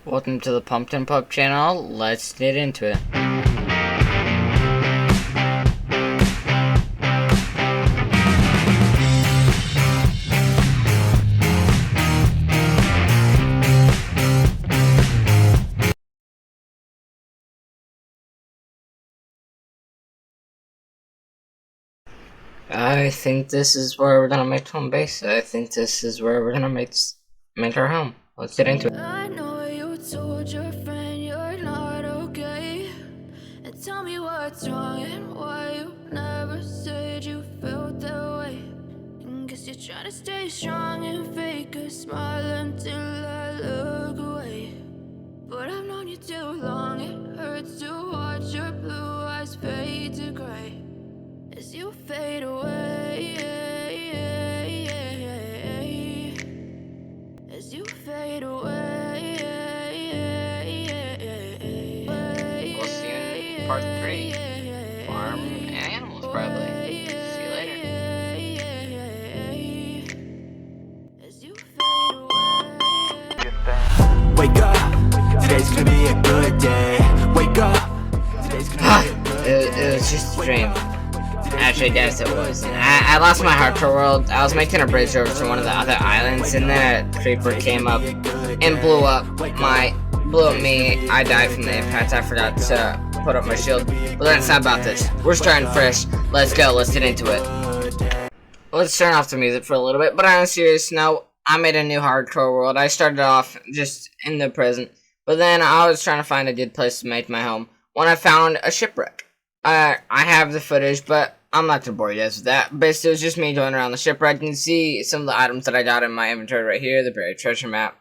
Welcome to the Pumpkin Pup channel. Let's get into it. I think this is where we're gonna make home base. I think this is where we're gonna make our home. Let's get into it. I know you told your friend you're not okay, and tell me what's wrong and why you never said you felt that way. And guess you're trying to stay strong and fake a smile until I look away. But I've known you too long, it hurts to watch your blue eyes fade to gray as you fade away. As you fade away. We'll see you in part 3. Farm and animals, probably. See you later. As you fade away. Wake up, today's gonna be a good day. Wake up, today's gonna be a good day. It was just a dream. Actually, yes, it was. And I lost my hardcore world. I was making a bridge over to one of the other islands, and then a creeper came up and blew up me. I died from the impact. I forgot to put up my shield. But that's not about this. We're starting fresh. Let's go. Let's get into it. Let's turn off the music for a little bit. But on a serious note, I made a new hardcore world. I started off just in the present, but then I was trying to find a good place to make my home when I found a shipwreck. I have the footage, but I'm not gonna bore you guys with that. Basically, it was just me going around the shipwreck. You can see some of the items that I got in my inventory right here, the buried treasure map.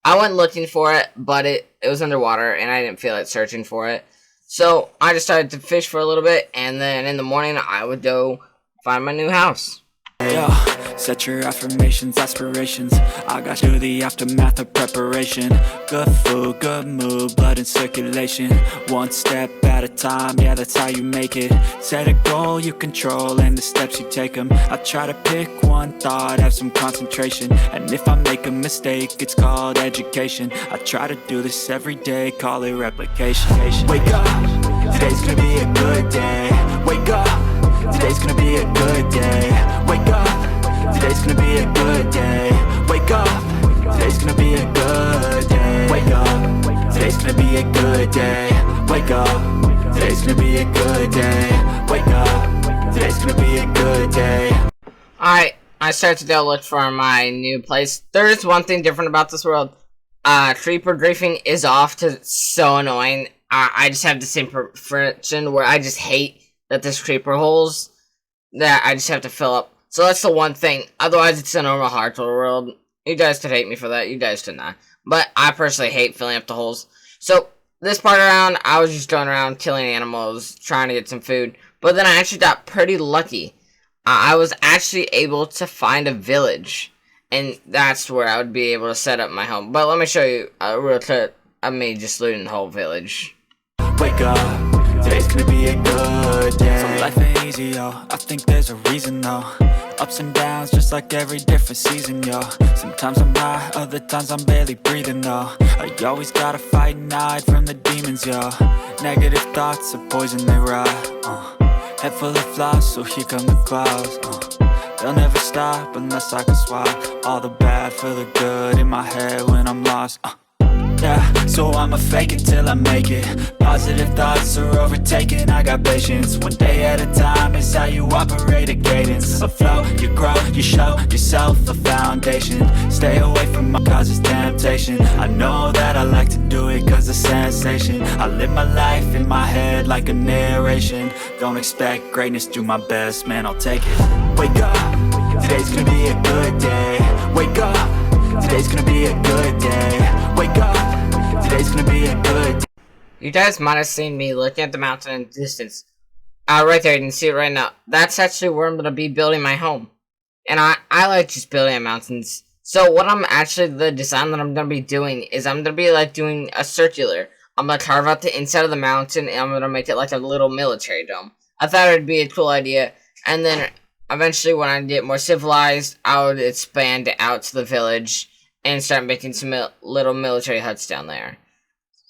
I went looking for it, but it was underwater, and I didn't feel like searching for it. So I decided to fish for a little bit, and then in the morning, I would go find my new house. Yo, set your affirmations, aspirations. I got you the aftermath of preparation. Good food, good mood, blood in circulation. One step at a time, yeah, that's how you make it. Set a goal you control and the steps you take them. I try to pick one thought, have some concentration. And if I make a mistake, it's called education. I try to do this every day, call it replication. Wake up, today's gonna be a good day. Wake up, today's gonna be a good day. Wake up, today's gonna be a good day. Wake up, today's gonna be a good day. Wake up, today's gonna be a good day. Wake up, today's gonna be a good day. Wake up, today's gonna be a good day. Alright, I started to go look for my new place. There is one thing different about this world. Creeper griefing is off because it's so annoying. I just have the same friction where I just hate that there's creeper holes that I just have to fill up. So that's the one thing. Otherwise, it's a normal hardcore world. You guys could hate me for that. You guys could not. But I personally hate filling up the holes. So this part around, I was just going around killing animals, trying to get some food. But then I actually got pretty lucky. I was actually able to find a village. And that's where I would be able to set up my home. But let me show you a real clip of me just looting the whole village. Wake up, today's gonna be a good day. So life ain't easy, yo, I think there's a reason, though. Ups and downs, just like every different season, yo. Sometimes I'm high, other times I'm barely breathing, though. I always gotta fight and hide from the demons, yo. Negative thoughts are poison, they rot, Head full of flies, so here come the clouds, They'll never stop unless I can swap all the bad for the good in my head when I'm lost, Yeah, so I'ma fake it till I make it. Positive thoughts are overtaken, I got patience. One day at a time is how you operate a cadence. Afloat, you grow, you show yourself a foundation. Stay away from my causes temptation. I know that I like to do it cause it's sensation. I live my life in my head like a narration. Don't expect greatness, do my best, man, I'll take it. Wake up, today's gonna be a good day. Wake up, today's gonna be a good day. Wake up, today's gonna be a good day. You guys might have seen me looking at the mountain in the distance. Right there, you can see it right now. That's actually where I'm going to be building my home. And I like just building on mountains. So what the design that I'm going to be doing is I'm going to be like doing a circular. I'm going to carve out the inside of the mountain and I'm going to make it like a little military dome. I thought it would be a cool idea. And then eventually when I get more civilized, I would expand out to the village and start making some little military huts down there.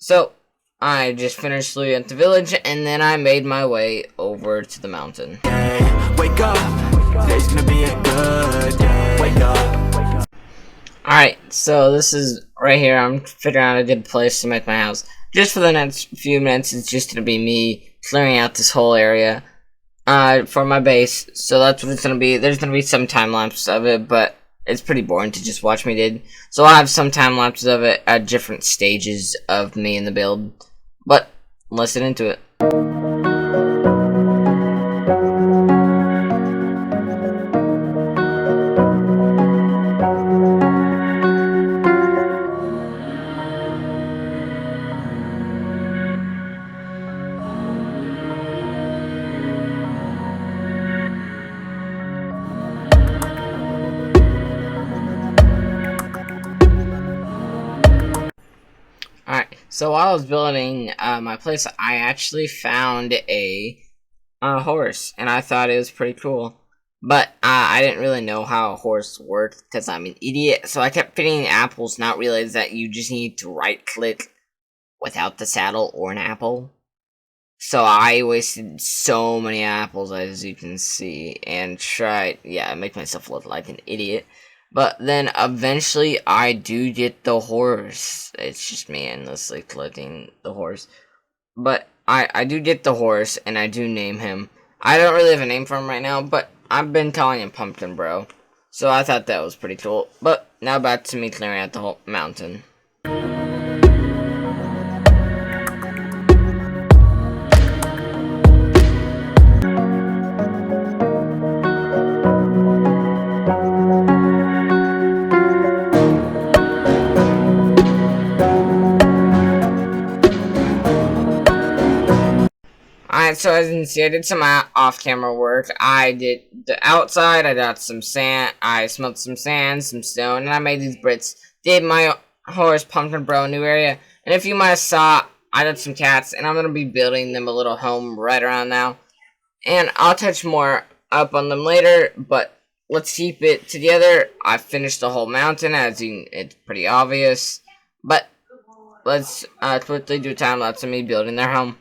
So I just finished looting at the village, and then I made my way over to the mountain. Wake up, today's gonna be a good day. Wake up. Alright, so this is right here. I'm figuring out a good place to make my house. Just for the next few minutes, it's just gonna be me clearing out this whole area for my base. So that's what it's gonna be. There's gonna be some time lapse of it, but it's pretty boring to just watch me dig. So I'll have some time lapses of it at different stages of me in the build. But let's get into it. Alright, so while I was building my place, I actually found a horse, and I thought it was pretty cool. But I didn't really know how a horse worked, because I'm an idiot, so I kept fitting apples, not realize that you just need to right-click without the saddle or an apple. So I wasted so many apples, as you can see, and tried, make myself look like an idiot. But then eventually I do get the horse. It's just me endlessly collecting the horse. But I do get the horse, and I do name him. I don't really have a name for him right now, but I've been calling him Pumpkin Bro. So I thought that was pretty cool. But now back to me clearing out the whole mountain. Alright, so as you can see, I did some off-camera work. I did the outside, I got some sand, I smelt some sand, some stone, and I made these bricks. Did my horse, Pumpkin Bro, new area. And if you might have saw, I got some cats, and I'm going to be building them a little home right around now. And I'll touch more up on them later, but let's keep it together. I finished the whole mountain, it's pretty obvious. But let's quickly do a time lapse of me building their home.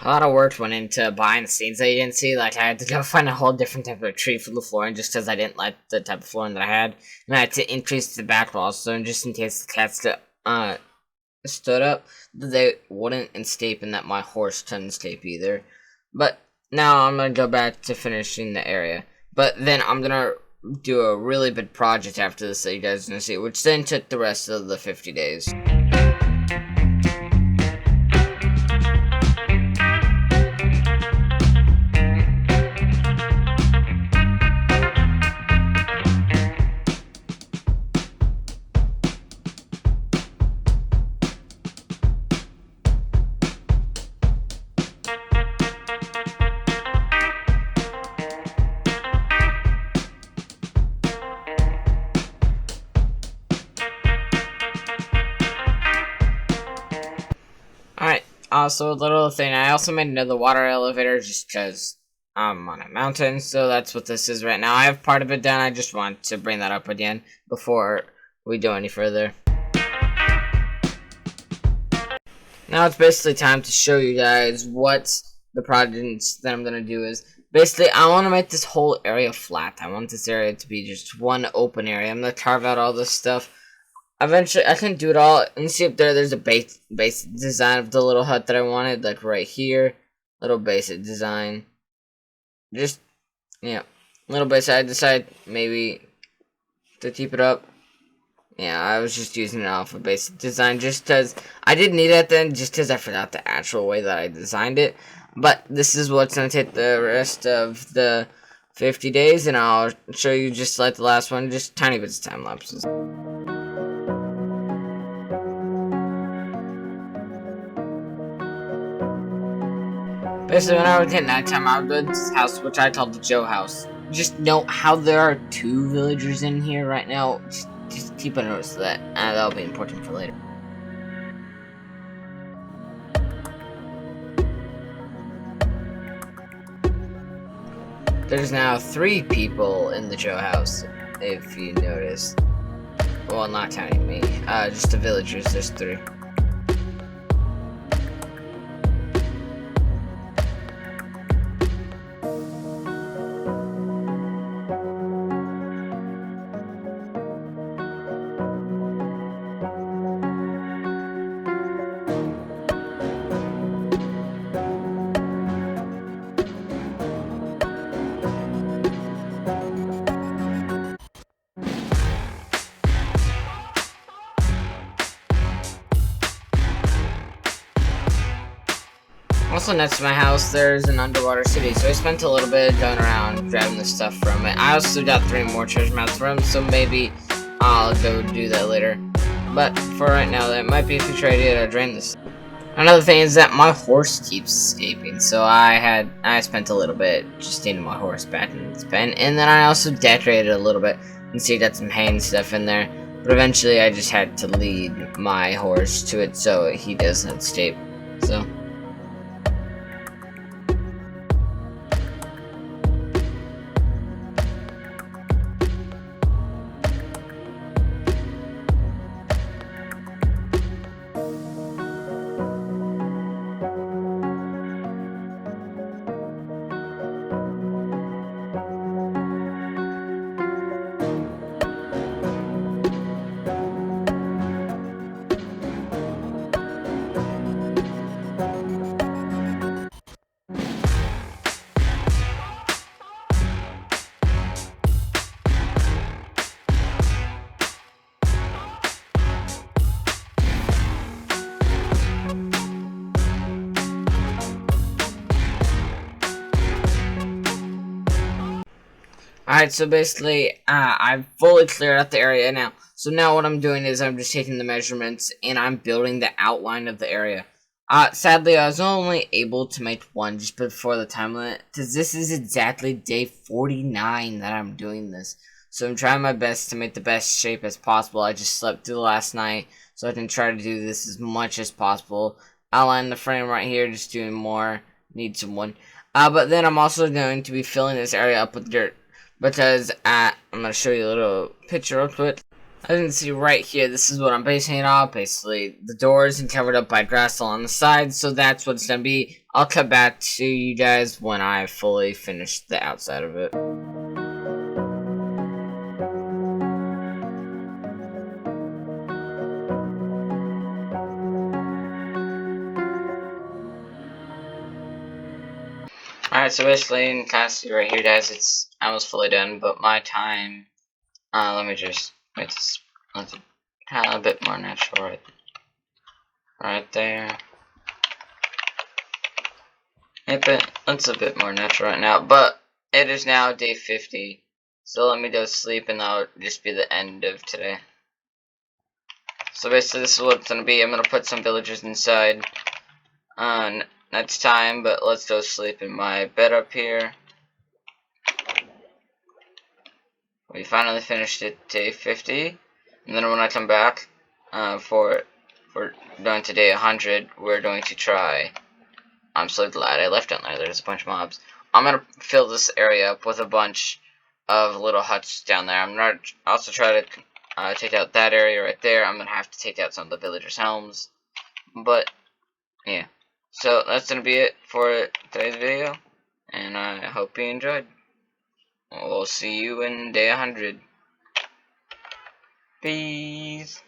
A lot of work went into behind the scenes that you didn't see. Like, I had to go find a whole different type of tree for the flooring just because I didn't like the type of flooring that I had. And I had to increase the back walls, so just in case the cats stood up, they wouldn't escape and that my horse couldn't escape either. But now I'm going to go back to finishing the area. But then I'm going to do a really big project after this that you guys are going to see, which then took the rest of the 50 days. Alright, also a little thing, I also made another water elevator just because I'm on a mountain, so that's what this is right now. I have part of it done, I just want to bring that up again before we go any further. Now it's basically time to show you guys what the projects that I'm going to do is. Basically, I want to make this whole area flat. I want this area to be just one open area. I'm going to carve out all this stuff. eventually I can do it all. And see up there. There's a basic design of the little hut that I wanted, like right here. Little basic design. Just yeah, little basic. I decided maybe to keep it up. Yeah, I was just using it off of basic design just because I didn't need it then, just because I forgot the actual way that I designed it. But this is what's going to take the rest of the 50 days, and I'll show you just like the last one, just tiny bits of time lapses. Basically, when I would hit nighttime, I would go to this house, which I called the Joe house. Just note how there are 2 villagers in here right now. Just keep a notice of that. That'll be important for later. There's now 3 people in the Joe house, if you notice. Well, not counting me. Just the villagers, there's 3. Also next to my house, there's an underwater city, so I spent a little bit going around grabbing the stuff from it. I also got 3 more treasure maps from it, so maybe I'll go do that later. But for right now, that might be a future idea to drain this. Another thing is that my horse keeps escaping, so I spent a little bit just getting my horse back in its pen, and then I also decorated a little bit. You can see got some hay and stuff in there, but eventually I just had to lead my horse to it so he doesn't escape. So. Alright, so basically, I've fully cleared out the area now. So now what I'm doing is I'm just taking the measurements and I'm building the outline of the area. Sadly, I was only able to make 1 just before the time limit, because this is exactly day 49 that I'm doing this. So I'm trying my best to make the best shape as possible. I just slept through the last night, so I can try to do this as much as possible. Outline the frame right here, just doing more. Need someone. But then I'm also going to be filling this area up with dirt. Because, I'm going to show you a little picture real quick. As you can see right here, this is what I'm basing it off. Basically, the doors and covered up by grass along the sides. So that's what it's going to be. I'll cut back to you guys when I fully finish the outside of it. Alright, so basically, you can kind of see right here, guys, it's almost fully done, but my time, let me just make this kind of a bit more natural right there. It's a bit more natural right now, but it is now day 50, so let me go sleep, and that'll just be the end of today. So basically, this is what it's going to be. I'm going to put some villagers inside next time, but let's go sleep in my bed up here. We finally finished it day 50, and then when I come back for going to day 100, we're going to try. I'm so glad I left down there. There's a bunch of mobs. I'm gonna fill this area up with a bunch of little huts down there. I'm gonna also try to take out that area right there. I'm gonna have to take out some of the villagers' homes, but yeah. So that's going to be it for today's video, and I hope you enjoyed. We'll see you in day 100. Peace.